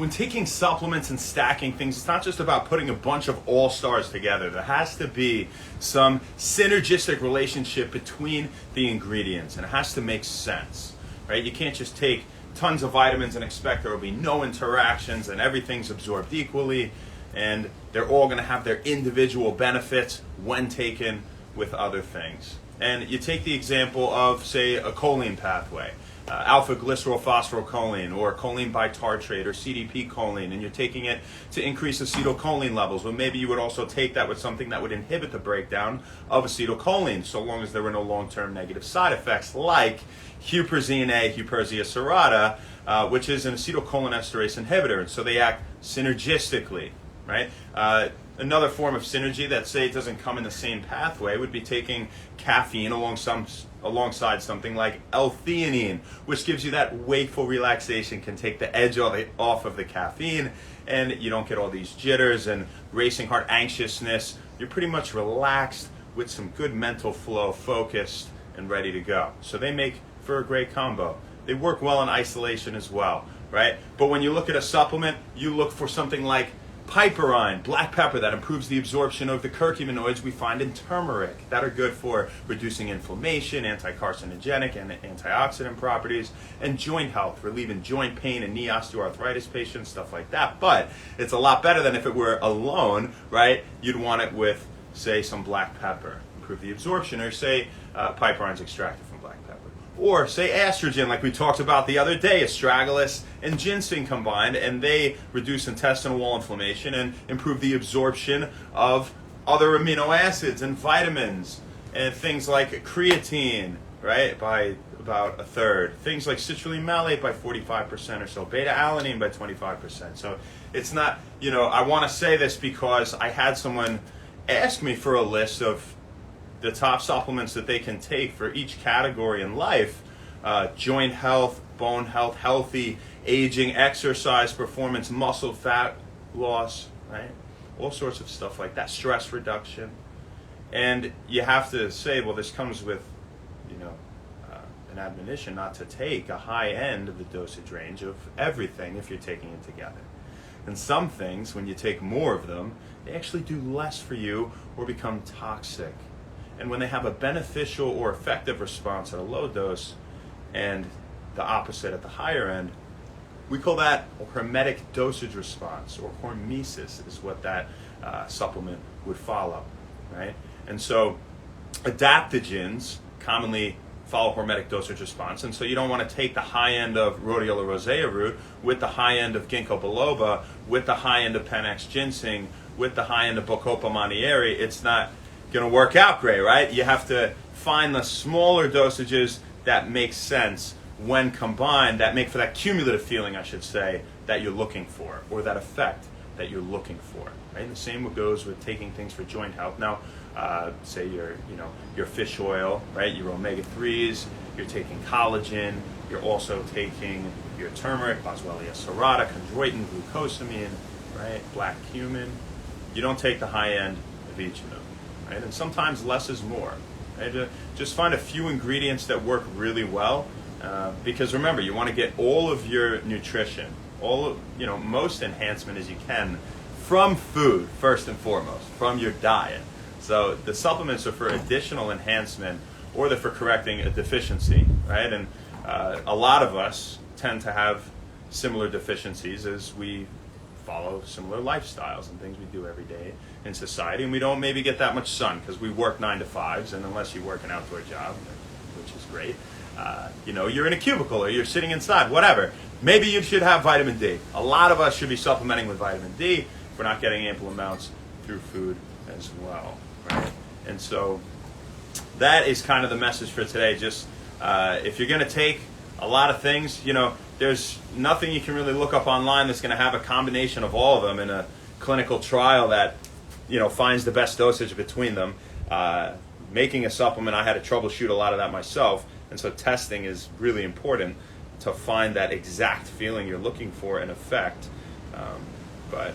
when taking supplements and stacking things, it's not just about putting a bunch of all-stars together. There has to be some synergistic relationship between the ingredients, and it has to make sense, right? You can't just take tons of vitamins and expect there will be no interactions and everything's absorbed equally, and they're all going to have their individual benefits when taken with other things. And you take the example of, say, a choline pathway. Alpha glycerol phosphorylcholine or choline bitartrate or CDP choline, and you're taking it to increase acetylcholine levels. Well, maybe you would also take that with something that would inhibit the breakdown of acetylcholine, so long as there were no long-term negative side effects, like huperzine A, Huperzia serrata, which is an acetylcholinesterase inhibitor, and so they act synergistically, right? Another form of synergy that, say, it doesn't come in the same pathway would be taking caffeine alongside something like L-theanine, which gives you that wakeful relaxation, can take the edge off of the caffeine, and you don't get all these jitters and racing heart, anxiousness. You're pretty much relaxed with some good mental flow, focused and ready to go. So they make for a great combo. They work well in isolation as well, right? But when you look at a supplement, you look for something like piperine, black pepper, that improves the absorption of the curcuminoids we find in turmeric that are good for reducing inflammation, anti-carcinogenic and antioxidant properties, and joint health, relieving joint pain and knee osteoarthritis patients, stuff like that. But it's a lot better than if it were alone, right? You'd want it with, say, some black pepper, improve the absorption, or say piperine's extracted from black pepper. Or say estrogen, like we talked about the other day, astragalus and ginseng combined, and they reduce intestinal wall inflammation and improve the absorption of other amino acids and vitamins, and things like creatine, right, by about a third. Things like citrulline malate by 45% or so, beta-alanine by 25%. So it's not, I want to say this because I had someone ask me for a list of the top supplements that they can take for each category in life: joint health, bone health, healthy aging, exercise, performance, muscle, fat loss, right? All sorts of stuff like that, stress reduction. And you have to say, well, this comes with, an admonition not to take a high end of the dosage range of everything if you're taking it together. And some things, when you take more of them, they actually do less for you or become toxic. And when they have a beneficial or effective response at a low dose and the opposite at the higher end, we call that a hormetic dosage response, or hormesis is what that supplement would follow, right? And so adaptogens commonly follow hormetic dosage response, and so you don't want to take the high end of rhodiola rosea root with the high end of ginkgo biloba, with the high end of Panax ginseng, with the high end of Bacopa monnieri. It's not going to work out great, right? You have to find the smaller dosages that make sense when combined, that make for that cumulative feeling, I should say, that you're looking for, or that effect that you're looking for, right? And the same goes with taking things for joint health. Now, say your fish oil, right? Your omega-3s, you're taking collagen, you're also taking your turmeric, Boswellia serrata, chondroitin, glucosamine, right? Black cumin. You don't take the high end of each of them. Right? And sometimes less is more. Right? Just find a few ingredients that work really well, because remember, you want to get all of your nutrition, most enhancement as you can from food first and foremost, from your diet. So the supplements are for additional enhancement, or they're for correcting a deficiency, right? And a lot of us tend to have similar deficiencies as we follow similar lifestyles and things we do every day in society, and we don't maybe get that much sun because we work 9 to 5s, and unless you work an outdoor job, which is great, you're in a cubicle or you're sitting inside, whatever. Maybe you should have vitamin D. A lot of us should be supplementing with vitamin D if we're not getting ample amounts through food as well, right? And so that is kind of the message for today. Just if you're going to take a lot of things, there's nothing you can really look up online that's going to have a combination of all of them in a clinical trial that finds the best dosage between them. Making a supplement, I had to troubleshoot a lot of that myself, and so testing is really important to find that exact feeling you're looking for and effect. But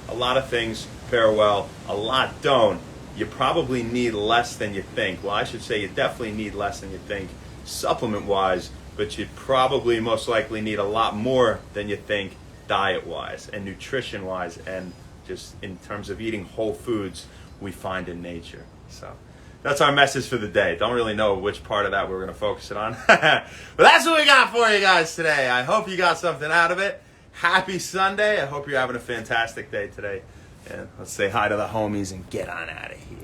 a lot of things pair well, a lot don't. You probably need less than you think. Well, I should say you definitely need less than you think supplement-wise, but you probably most likely need a lot more than you think diet-wise and nutrition-wise, and just in terms of eating whole foods we find in nature. So that's our message for the day. Don't really know which part of that we're going to focus it on. But that's what we got for you guys today. I hope you got something out of it. Happy Sunday. I hope you're having a fantastic day today. And let's say hi to the homies and get on out of here.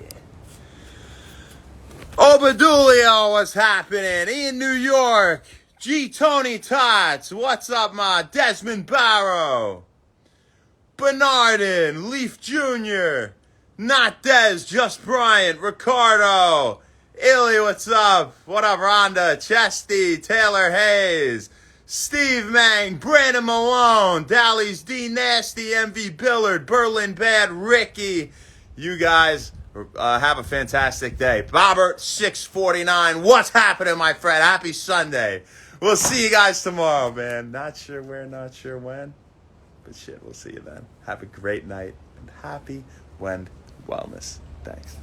Obadulio, what's happening? In New York. G. Tony Tots, what's up, ma? Desmond Barrow. Bernardin, Leaf Jr., Not Dez, Just Bryant, Ricardo, Illy, what's up? What up, Rhonda, Chesty, Taylor Hayes, Steve Mang, Brandon Malone, Dally's D Nasty, MV Billard, Berlin Bad, Ricky. You guys have a fantastic day. Bobbert 649, what's happening, my friend? Happy Sunday. We'll see you guys tomorrow, man. Not sure where, not sure when. But shit, we'll see you then. Have a great night and happy Wend Wellness. Thanks.